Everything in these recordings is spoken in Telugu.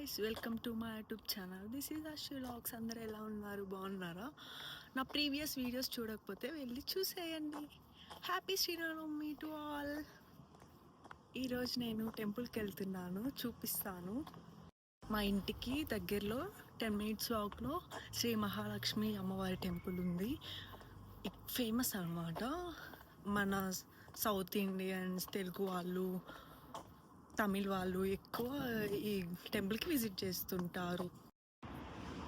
Guys, welcome to my YouTube channel. This is Ashwi vlogs. అందరూ ఎలా ఉన్నారు? బాగున్నారా? నా ప్రీవియస్ వీడియోస్ చూడకపోతే వెళ్ళి చూసేయండి. Happy Sri Rama Navami to all. ఈరోజు నేను టెంపుల్కి వెళ్తున్నాను, చూపిస్తాను. మా ఇంటికి దగ్గరలో 10 minutes వాక్లో శ్రీ మహాలక్ష్మి అమ్మవారి టెంపుల్ ఉంది. ఫేమస్ అన్నమాట. మన సౌత్ ఇండియన్స్, తెలుగు వాళ్ళు, తమిళ్ వాళ్ళు ఎక్కువ ఈ టెంపుల్కి విజిట్ చేస్తుంటారు.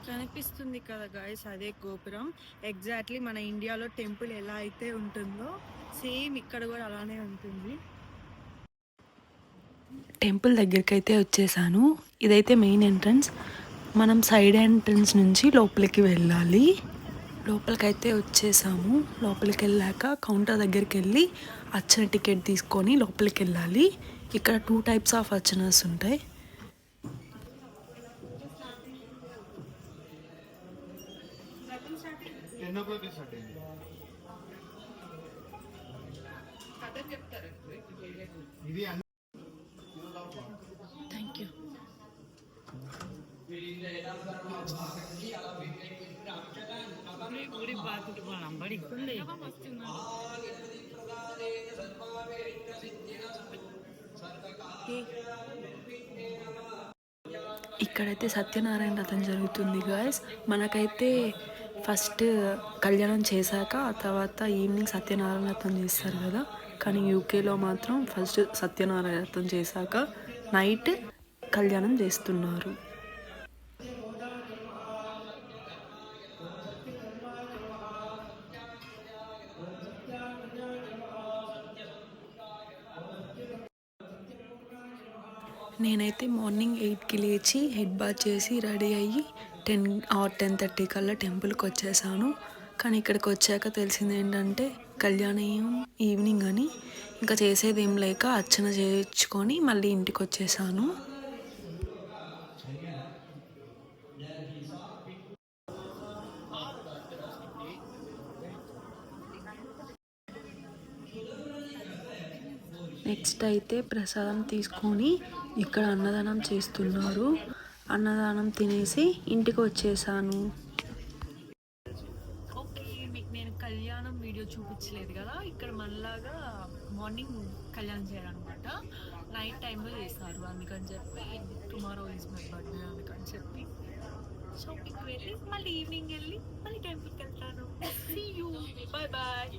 కనిపిస్తుంది కదా గాయస్, అదే గోపురం. ఎగ్జాక్ట్లీ మన ఇండియాలో టెంపుల్ ఎలా అయితే ఉంటుందో సేమ్ ఇక్కడ కూడా అలానే ఉంటుంది. టెంపుల్ దగ్గరికి అయితే వచ్చేసాను. ఇదైతే మెయిన్ ఎంట్రన్స్. మనం సైడ్ ఎంట్రన్స్ నుంచి లోపలికి వెళ్ళాలి. లోపలికైతే వచ్చేసాము. లోపలికి వెళ్ళాక కౌంటర్ దగ్గరికి వెళ్ళి అర్చన టికెట్ తీసుకొని లోపలికి వెళ్ళాలి. ఇక్కడ 2 types ఆఫ్ అర్చనర్స్ ఉంటాయి. Thank you. ఇక్కడైతే సత్యనారాయణ వ్రతం జరుగుతుంది గాయస్. మనకైతే ఫస్ట్ కళ్యాణం చేశాక ఆ తర్వాత ఈవినింగ్ సత్యనారాయణ వ్రతం చేస్తారు కదా, కానీ యూకేలో మాత్రం ఫస్ట్ సత్యనారాయణ వ్రతం చేశాక నైట్ కళ్యాణం చేస్తున్నారు. నేనైతే మార్నింగ్ 8కి లేచి హెడ్ బాత్ చేసి రెడీ అయ్యి 10 or 10:30 కల్లా టెంపుల్కి వచ్చేసాను. కానీ ఇక్కడికి వచ్చాక తెలిసింది ఏంటంటే కళ్యాణం ఈవినింగ్ అని. ఇంకా చేసేది ఏం లేక అర్చన చేయించుకొని మళ్ళీ ఇంటికి వచ్చేసాను. నెక్స్ట్ అయితే ప్రసాదం తీసుకొని ఇక్కడ అన్నదానం చేస్తున్నారు. అన్నదానం తినేసి ఇంటికి వచ్చేసాను. ఓకే, మీకు నేను కళ్యాణం వీడియో చూపించలేదు కదా. ఇక్కడ మనలాగా మార్నింగ్ కళ్యాణం చేయాలన్నమాట. నైట్ టైంలో చేస్తారు. అందుకని చెప్పి టుమారో ఈజ్ మై బర్త్డే అందుకని చెప్పి షాపింగ్కి వెళ్ళి మళ్ళీ ఈవినింగ్ వెళ్ళి మళ్ళీ టెంపుల్కి వెళ్తాను. See you, bye bye.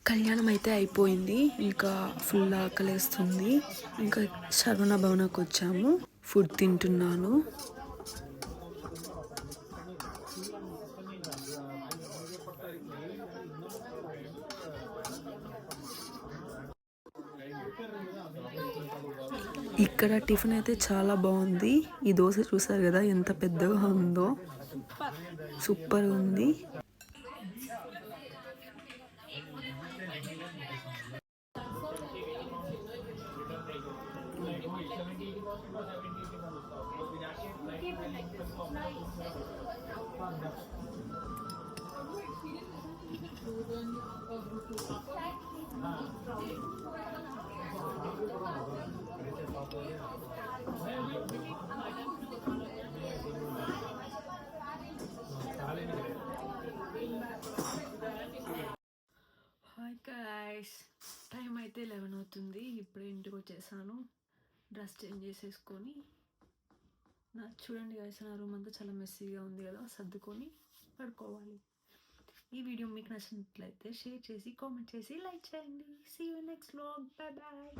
కళ్యాణం అయితే అయిపోయింది. ఇంకా ఫుల్ ఆకలేస్తుంది. ఇంకా శరవణ భవనకు వచ్చాము. ఫుడ్ తింటున్నాను. ఇక్కడ టిఫిన్ అయితే చాలా బాగుంది. ఈ దోశ చూసారు కదా ఎంత పెద్దగా ఉందో, సూపర్ ఉంది. హాయ్ గైస్, టైం అయితే 11 అవుతుంది. ఇప్పుడే ఇంటికి వచ్చేసాను. డ్రెస్ చేంజ్ చేసేసుకొని చూడండి గైస్, నా రూమ్ అంతా చాలా మెస్సీగా ఉంది కదా, సర్దుకొని పడుకోవాలి. ఈ వీడియో మీకు నచ్చినట్లయితే షేర్ చేసి, కామెంట్ చేసి, లైక్ చేయండి. See you next vlog. Bye bye.